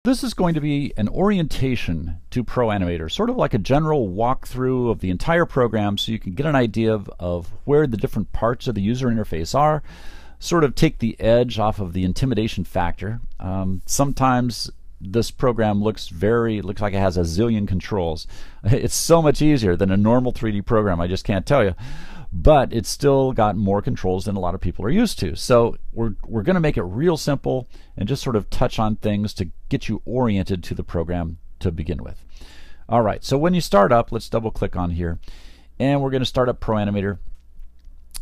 This is going to be an orientation to ProAnimator, sort of like a general walkthrough of the entire program so you can get an idea of where the different parts of the user interface are, sort of take the edge off of the intimidation factor. Sometimes this program looks like it has a zillion controls. It's so much easier than a normal 3D program, I just can't tell you. But it's still got more controls than a lot of people are used to. So we're going to make it real simple and just sort of touch on things to get you oriented to the program to begin with. All right, so when you start up, let's double click on here, and we're going to start up ProAnimator.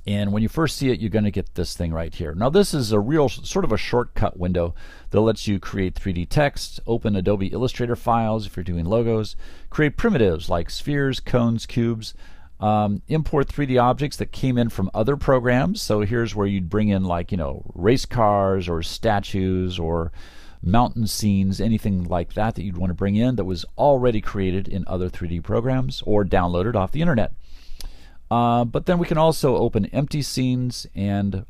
And when you first see it, you're going to get this thing right here. Now this is a real sort of a shortcut window that lets you create 3D text, open Adobe Illustrator files if you're doing logos, create primitives like spheres, cones, cubes, import 3D objects that came in from other programs. So here's where you'd bring in, like, race cars or statues or mountain scenes, anything like that you'd want to bring in that was already created in other 3D programs or downloaded off the internet. But then we can also open empty scenes and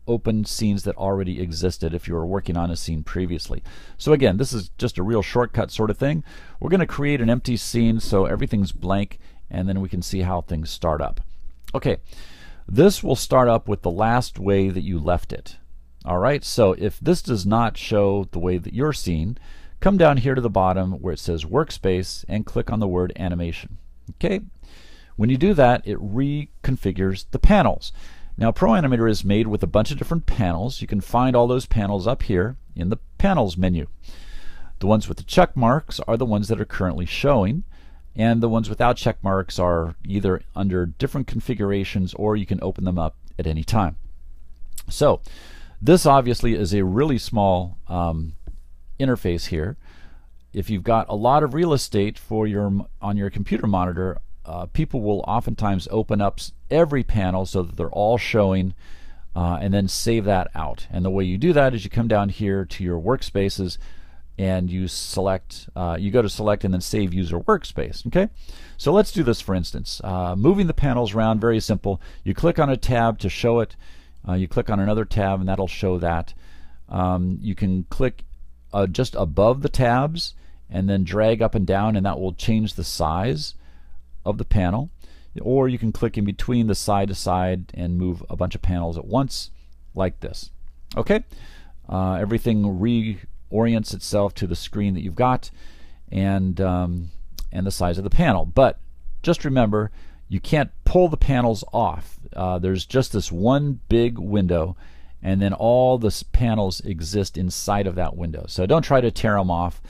open scenes that already existed if you were working on a scene previously. So again, this is just a real shortcut sort of thing. We're going to create an empty scene so everything's blank, and then we can see how things start up. Okay, this will start up with the last way that you left it. All right, so if this does not show the way that you're seeing, come down here to the bottom where it says Workspace and click on the word Animation. Okay, when you do that, it reconfigures the panels. Now ProAnimator is made with a bunch of different panels. You can find all those panels up here in the Panels menu. The ones with the check marks are the ones that are currently showing, and the ones without check marks are either under different configurations or you can open them up at any time. So this obviously is a really small interface here. If you've got a lot of real estate on your computer monitor, people will oftentimes open up every panel so that they're all showing and then save that out. And the way you do that is you come down here to your workspaces and you select, you go to select and then save user workspace. Okay, so let's do this for instance. Moving the panels around, very simple. You click on a tab to show it. You click on another tab and that'll show that. You can click just above the tabs and then drag up and down, and that will change the size of the panel. Or you can click in between the side to side and move a bunch of panels at once like this. Okay, everything reorients itself to the screen that you've got and the size of the panel. But just remember, you can't pull the panels off. There's just this one big window, and then all the panels exist inside of that window. So don't try to tear them off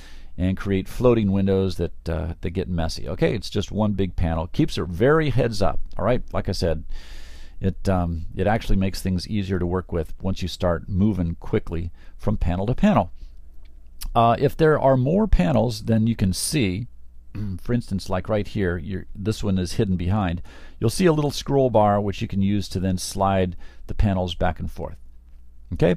and create floating windows that get messy. Okay, it's just one big panel. Keeps it very heads up. All right, like I said, it actually makes things easier to work with once you start moving quickly from panel to panel. If there are more panels than you can see, for instance, like right here, this one is hidden behind, you'll see a little scroll bar which you can use to then slide the panels back and forth. Okay,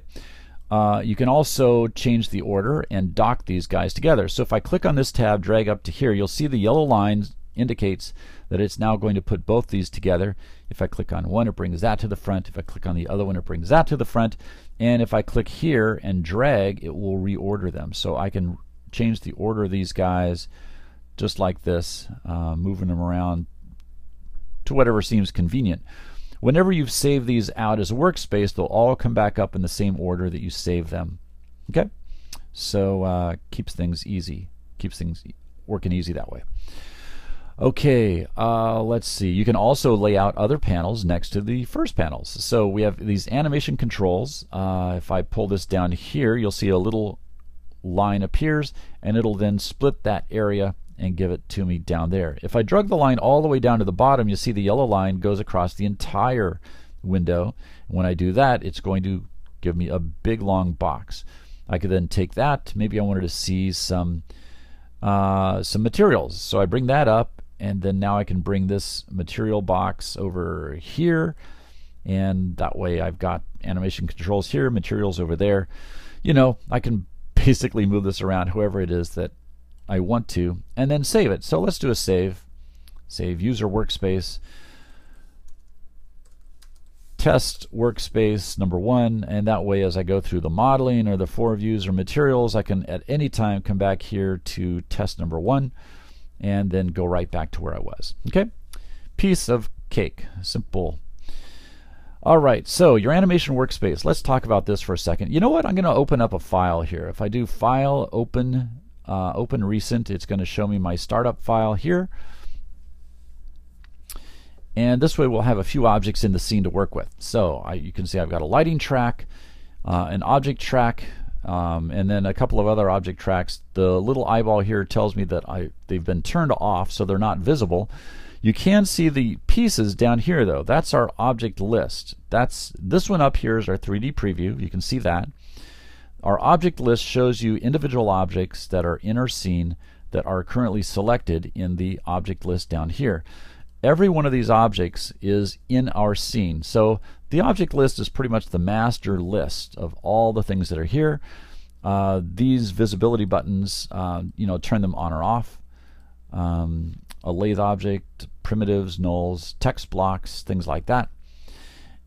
you can also change the order and dock these guys together. So if I click on this tab, drag up to here, you'll see the yellow line indicates that it's now going to put both these together. If I click on one, it brings that to the front. If I click on the other one, it brings that to the front. And if I click here and drag, it will reorder them. So I can change the order of these guys just like this, moving them around to whatever seems convenient. Whenever you've saved these out as a workspace, they'll all come back up in the same order that you save them. Okay, so keeps things easy, keeps things working easy that way. Okay, let's see. You can also lay out other panels next to the first panels. So we have these animation controls. If I pull this down here, you'll see a little line appears, and it'll then split that area and give it to me down there. If I drag the line all the way down to the bottom, you see the yellow line goes across the entire window. When I do that, it's going to give me a big long box. I could then take that. Maybe I wanted to see some materials. So I bring that up, and then now I can bring this material box over here, and that way I've got animation controls here, materials over there. I can basically move this around however it is that I want to, and then save it. So let's do a save user workspace test workspace number 1, and that way as I go through the modeling or the 4 views or materials, I can at any time come back here to test number 1 and then go right back to where I was. Okay, piece of cake, simple. All right, so your animation workspace, let's talk about this for a second. You know what, I'm going to open up a file here. If I do file, open recent, it's going to show me my startup file here. And this way we'll have a few objects in the scene to work with. So you can see I've got a lighting track, an object track, and then a couple of other object tracks. The little eyeball here tells me that they've been turned off, so they're not visible. You can see the pieces down here though. That's our object list. This one up here is our 3D preview. You can see that. Our object list shows you individual objects that are in our scene that are currently selected in the object list down here. Every one of these objects is in our scene. So the object list is pretty much the master list of all the things that are here. These visibility buttons, turn them on or off. A lathe object, primitives, nulls, text blocks, things like that.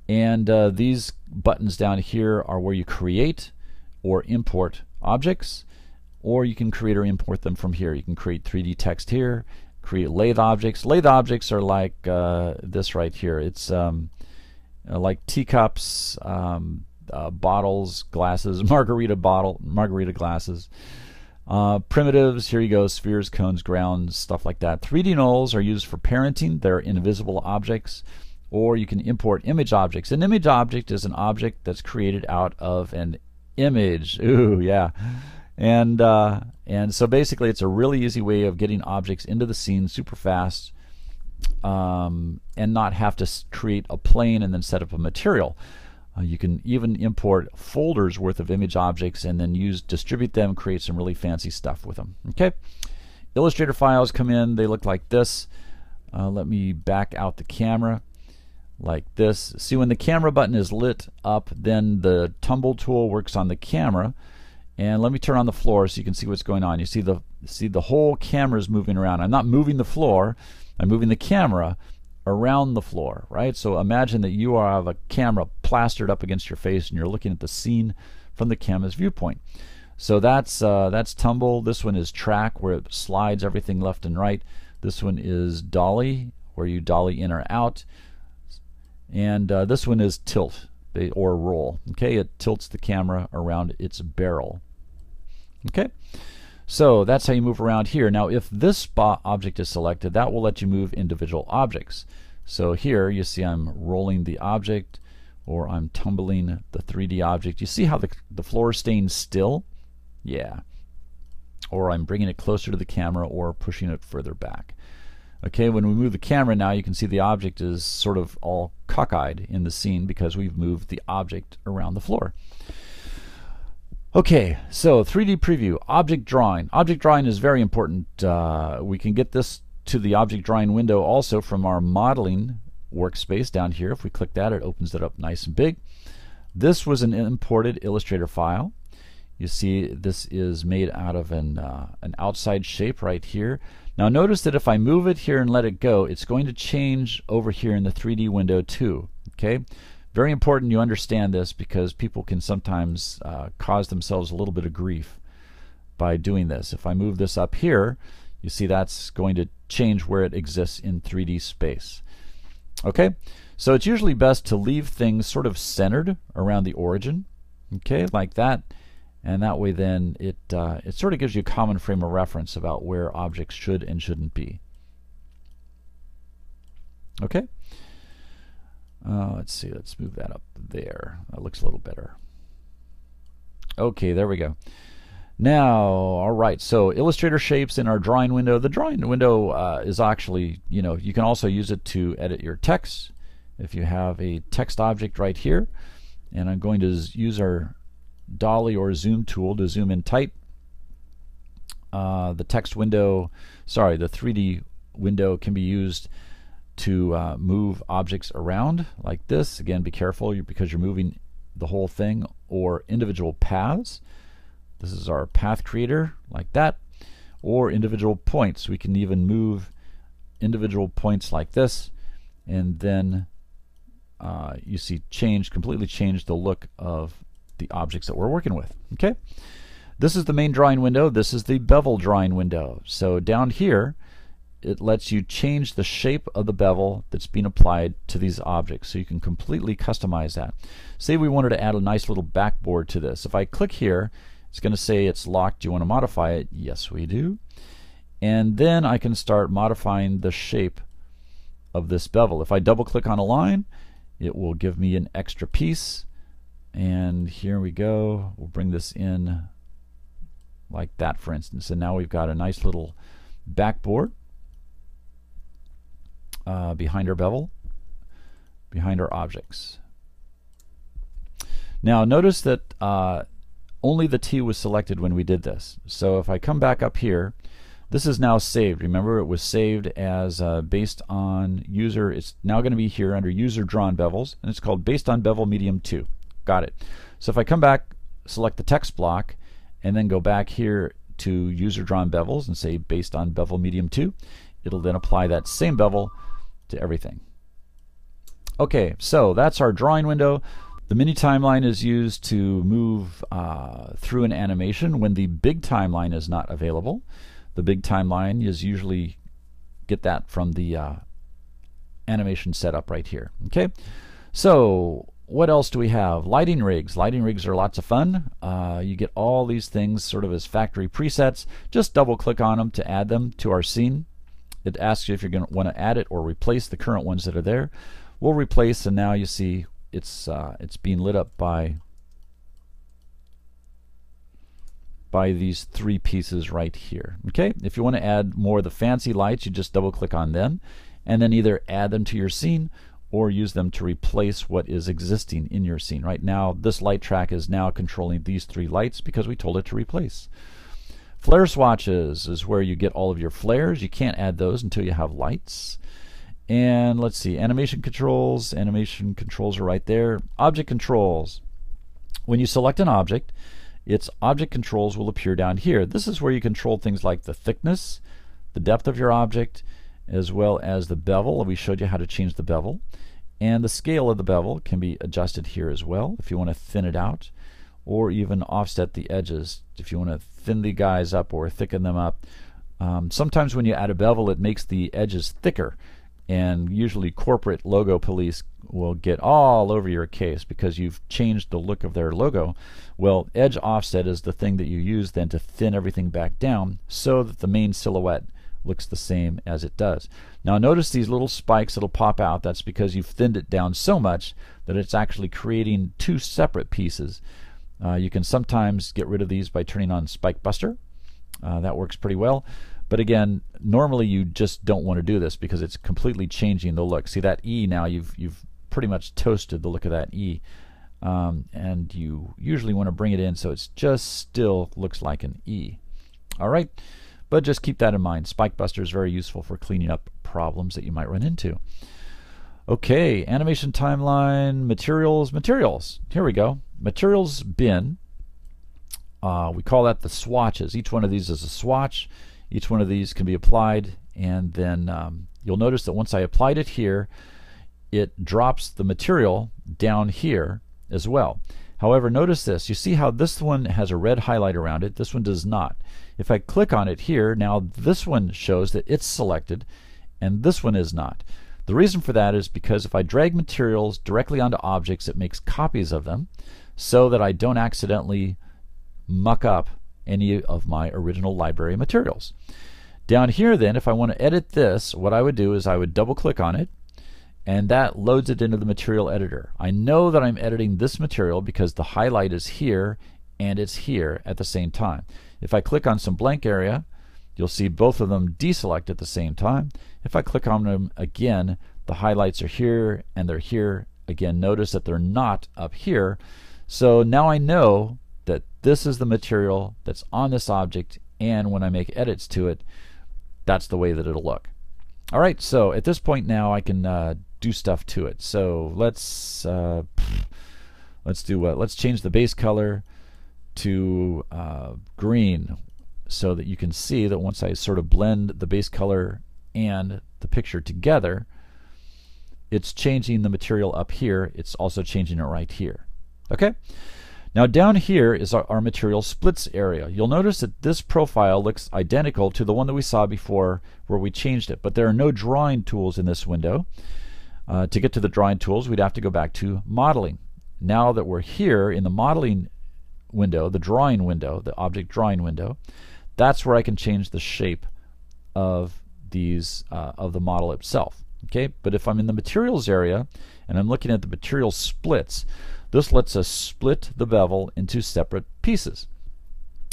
And these buttons down here are where you create or import objects, or you can create or import them from here. You can create 3D text here, create lathe objects. Lathe objects are like this right here. It's like teacups, bottles, glasses, margarita glasses. Primitives, here you go, spheres, cones, grounds, stuff like that. 3D nulls are used for parenting. They're invisible objects. Or you can import image objects. An image object is an object that's created out of an image. Ooh, yeah. And so basically it's a really easy way of getting objects into the scene super fast, and not have to create a plane and then set up a material. You can even import folders worth of image objects and then distribute them, create some really fancy stuff with them. Okay, Illustrator files come in, they look like this. Let me back out the camera like this. See, when the camera button is lit up, then the tumble tool works on the camera. And let me turn on the floor so you can see what's going on. You see the whole camera is moving around. I'm not moving the floor, I'm moving the camera around the floor, right? So imagine that you have a camera plastered up against your face and you're looking at the scene from the camera's viewpoint. So that's tumble. This one is track, where it slides everything left and right. This one is dolly, where you dolly in or out. And this one is tilt or roll. Okay, it tilts the camera around its barrel. Okay, so that's how you move around here. Now if this spot object is selected, that will let you move individual objects. So here you see I'm rolling the object, or I'm tumbling the 3D object. You see how the floor is staying still? Yeah. Or I'm bringing it closer to the camera or pushing it further back. Okay, when we move the camera now, you can see the object is sort of all cockeyed in the scene because we've moved the object around the floor. Okay, so 3D preview, object drawing. Object drawing is very important. We can get this to the object drawing window also from our modeling workspace down here. If we click that, it opens it up nice and big. This was an imported Illustrator file. You see this is made out of an outside shape right here. Now notice that if I move it here and let it go, it's going to change over here in the 3D window too. Okay, very important you understand this, because people can sometimes cause themselves a little bit of grief by doing this. If I move this up here, you see that's going to change where it exists in 3D space. Okay, so it's usually best to leave things sort of centered around the origin, okay, like that. And that way then it sort of gives you a common frame of reference about where objects should and shouldn't be. Okay, let's see, let's move that up there. That looks a little better. Okay, there we go. Now, all right, so Illustrator shapes in our drawing window. The drawing window is actually, you can also use it to edit your text. If you have a text object right here, and I'm going to use our dolly or zoom tool to zoom in tight. The text window, sorry, the 3D window can be used to move objects around like this. Again, be careful because you're moving the whole thing, or individual paths. This is our path creator like that, or individual points. We can even move individual points like this, and then you see completely changed the look of the objects that we're working with. Okay, this is the main drawing window. This is the bevel drawing window. So down here, it lets you change the shape of the bevel that's being applied to these objects, so you can completely customize that. Say we wanted to add a nice little backboard to this. If I click here, it's going to say it's locked. Do you want to modify it? Yes, we do. And then I can start modifying the shape of this bevel. If I double click on a line, it will give me an extra piece. And here we go. We'll bring this in like that, for instance. And now we've got a nice little backboard behind our bevel, behind our objects. Now notice that only the T was selected when we did this. So if I come back up here, this is now saved. Remember, it was saved as based on user. It's now going to be here under user drawn bevels, and it's called based on bevel medium 2. Got it. So if I come back, select the text block, and then go back here to user drawn bevels and say based on bevel medium 2, it'll then apply that same bevel to everything. Okay, so that's our drawing window. The mini timeline is used to move through an animation when the big timeline is not available. The big timeline is usually get that from the animation setup right here. Okay, so what else do we have? Lighting rigs. Lighting rigs are lots of fun. You get all these things sort of as factory presets. Just double click on them to add them to our scene. It asks you if you're going to want to add it or replace the current ones that are there. We'll replace, and now you see it's being lit up by these 3 pieces right here. Okay, if you want to add more of the fancy lights, you just double click on them and then either add them to your scene or use them to replace what is existing in your scene. Right now this light track is now controlling these 3 lights because we told it to replace. Flare swatches is where you get all of your flares. You can't add those until you have lights. And let's see, animation controls. Animation controls are right there. Object controls. When you select an object, its object controls will appear down here. This is where you control things like the thickness, the depth of your object, as well as the bevel. We showed you how to change the bevel. And the scale of the bevel can be adjusted here as well if you want to thin it out, or even offset the edges if you want to thin the guys up or thicken them up. Sometimes when you add a bevel, it makes the edges thicker, and usually corporate logo police will get all over your case because you've changed the look of their logo. Well, edge offset is the thing that you use then to thin everything back down so that the main silhouette looks the same as it does. Now notice these little spikes that'll pop out. That's because you've thinned it down so much that it's actually creating 2 separate pieces. You can sometimes get rid of these by turning on Spike Buster. That works pretty well. But again, normally you just don't want to do this because it's completely changing the look. See that E now, you've pretty much toasted the look of that E. And you usually want to bring it in so it's just still looks like an E. All right, but just keep that in mind. Spike Buster is very useful for cleaning up problems that you might run into. Okay, animation timeline, materials. Here we go. Materials bin. We call that the swatches. Each one of these is a swatch. Each one of these can be applied, and then you'll notice that once I applied it here, it drops the material down here as well. However, notice this. You see how this one has a red highlight around it? This one does not. If I click on it here, now this one shows that it's selected, and this one is not. The reason for that is because if I drag materials directly onto objects, it makes copies of them so that I don't accidentally muck up any of my original library materials. Down here then, if I want to edit this, what I would do is I would double click on it, and that loads it into the material editor. I know that I'm editing this material because the highlight is here and it's here at the same time. If I click on some blank area, you'll see both of them deselect at the same time. If I click on them again, the highlights are here and they're here. Again, notice that they're not up here. So now I know that this is the material that's on this object, and when I make edits to it, that's the way that it'll look. All right, so at this point now I can do stuff to it. So let's do what? Let's change the base color to green, so that you can see that once I sort of blend the base color and the picture together, it's changing the material up here. It's also changing it right here. Okay? Now down here is our material splits area. You'll notice that this profile looks identical to the one that we saw before where we changed it, but there are no drawing tools in this window. To get to the drawing tools, we'd have to go back to modeling. Now that we're here in the modeling window, the drawing window, the object drawing window, that's where I can change the shape of these of the model itself. Okay, but if I'm in the materials area and I'm looking at the material splits, this lets us split the bevel into separate pieces.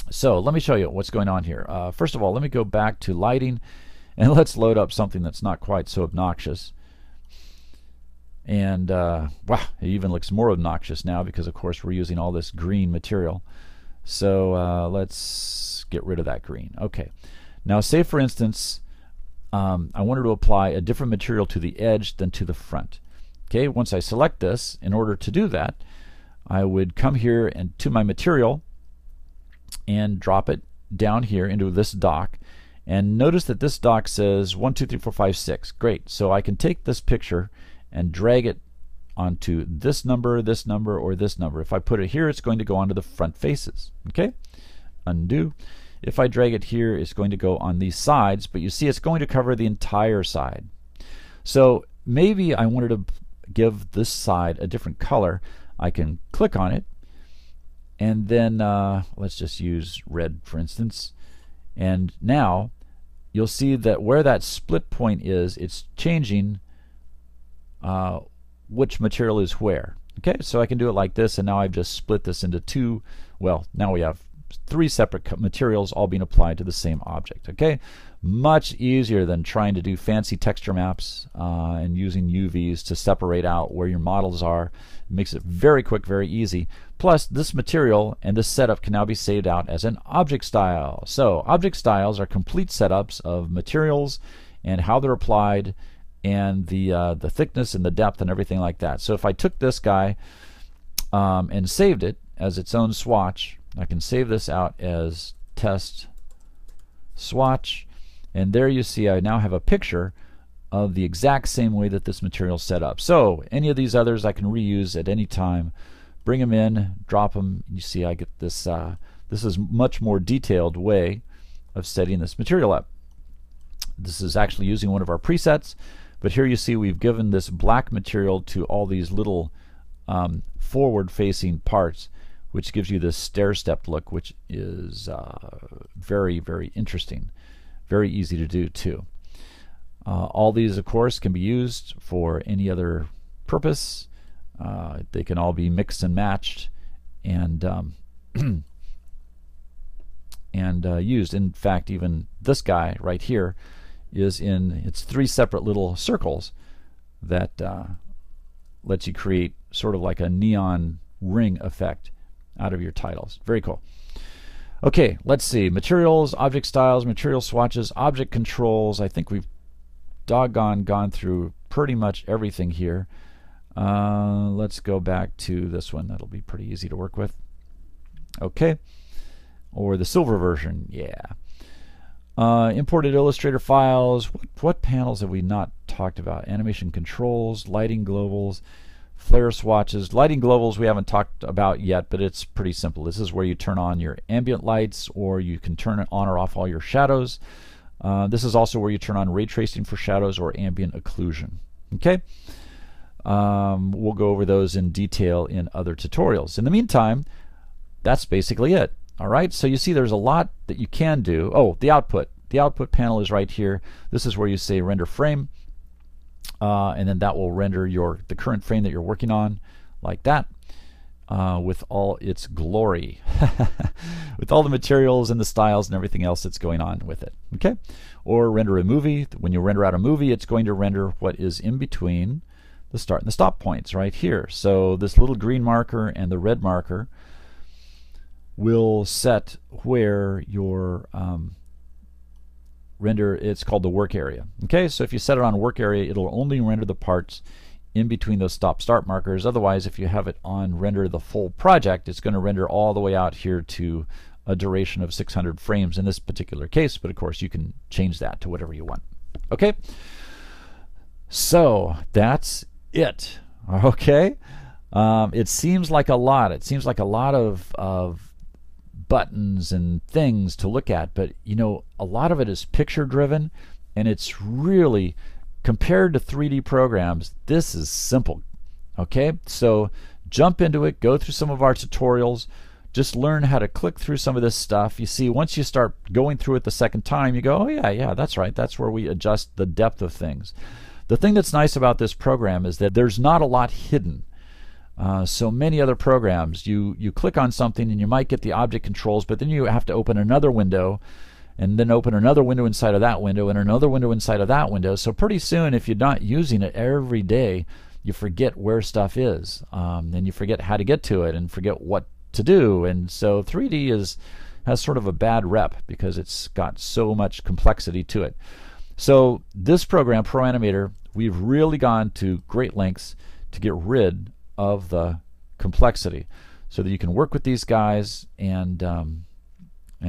So let me show you what's going on here. First of all, let me go back to lighting and let's load up something that's not quite so obnoxious. And wow, it even looks more obnoxious now because of course we're using all this green material. So let's get rid of that green. Okay, now say for instance I wanted to apply a different material to the edge than to the front. Okay, once I select this, in order to do that, I would come here and to my material and drop it down here into this dock. And notice that this dock says 1, 2, 3, 4, 5, 6. Great. So I can take this picture and drag it onto this number, or this number. If I put it here, it's going to go onto the front faces. Okay? Undo. If I drag it here, it's going to go on these sides, but you see it's going to cover the entire side. So maybe I wanted to give this side a different color. I can click on it, and then let's just use red for instance. And now you'll see that where that split point is, it's changing which material is where. Okay, so I can do it like this, and now I've just split this into two. Well, now we have 3 separate materials all being applied to the same object. Okay, much easier than trying to do fancy texture maps and using UVs to separate out where your models are. It makes it very quick, very easy. Plus, this material and this setup can now be saved out as an object style. So object styles are complete setups of materials and how they're applied and the thickness and the depth and everything like that. So if I took this guy and saved it as its own swatch, I can save this out as test swatch, and there you see I now have a picture of the exact same way that this material is set up. So any of these others I can reuse at any time, bring them in, drop them. You see I get this this is much more detailed way of setting this material up. This is actually using one of our presets, but here you see we've given this black material to all these little forward facing parts, which gives you this stair-step look, which is very, very interesting. Very easy to do too. All these, of course, can be used for any other purpose. They can all be mixed and matched and used. In fact, even this guy right here is in its 3 separate little circles that lets you create sort of like a neon ring effect out of your titles. Very cool. Okay, let's see. Materials, object styles, material swatches, object controls. I think we've gone through pretty much everything here. Let's go back to this one. That'll be pretty easy to work with. Okay. Or the silver version. Yeah. Imported Illustrator files. What panels have we not talked about? Animation controls, lighting globals, flare swatches. Lighting globals we haven't talked about yet, but it's pretty simple. This is where you turn on your ambient lights, or you can turn on or off all your shadows. This is also where you turn on ray tracing for shadows or ambient occlusion. Okay, we'll go over those in detail in other tutorials. In the meantime, that's basically it. All right, so you see there's a lot that you can do. Oh, the output. The output panel is right here. This is where you say render frame. And then that will render the current frame that you're working on like that with all its glory with all the materials and the styles and everything else that's going on with it. Okay, or render a movie. When you render out a movie, it's going to render what is in between the start and the stop points right here. So this little green marker and the red marker will set where your render, it's called the work area. Okay, so if you set it on work area, it'll only render the parts in between those stop start markers. Otherwise, if you have it on render the full project, it's going to render all the way out here to a duration of 600 frames in this particular case, but of course you can change that to whatever you want. Okay, so that's it. Okay? It seems like a lot. It seems like a lot of buttons and things to look at, but you know, a lot of it is picture driven, and it's really, compared to 3D programs, this is simple. Okay? So jump into it, go through some of our tutorials, just learn how to click through some of this stuff. You see, once you start going through it the second time, you go, oh yeah, that's right. That's where we adjust the depth of things. The thing that's nice about this program is that there's not a lot hidden. So many other programs, you click on something and you might get the object controls, but then you have to open another window, and then open another window inside of that window, and another window inside of that window. So pretty soon, if you're not using it every day, you forget where stuff is, and you forget how to get to it, and forget what to do. And so 3D has sort of a bad rep because it's got so much complexity to it. So this program, ProAnimator, we've really gone to great lengths to get rid of the complexity so that you can work with these guys and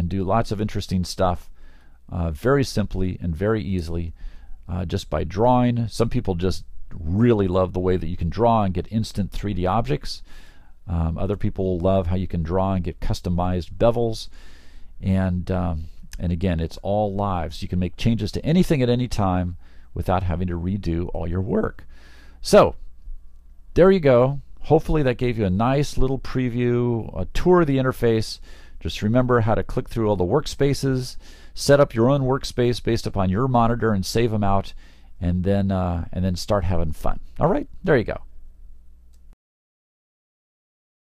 do lots of interesting stuff very simply and very easily, just by drawing. Some people just really love the way that you can draw and get instant 3D objects. Other people love how you can draw and get customized bevels, and again, it's all live, so you can make changes to anything at any time without having to redo all your work. So there you go. Hopefully that gave you a nice little preview, a tour of the interface. Just remember how to click through all the workspaces, set up your own workspace based upon your monitor and save them out, and then start having fun. All right, there you go.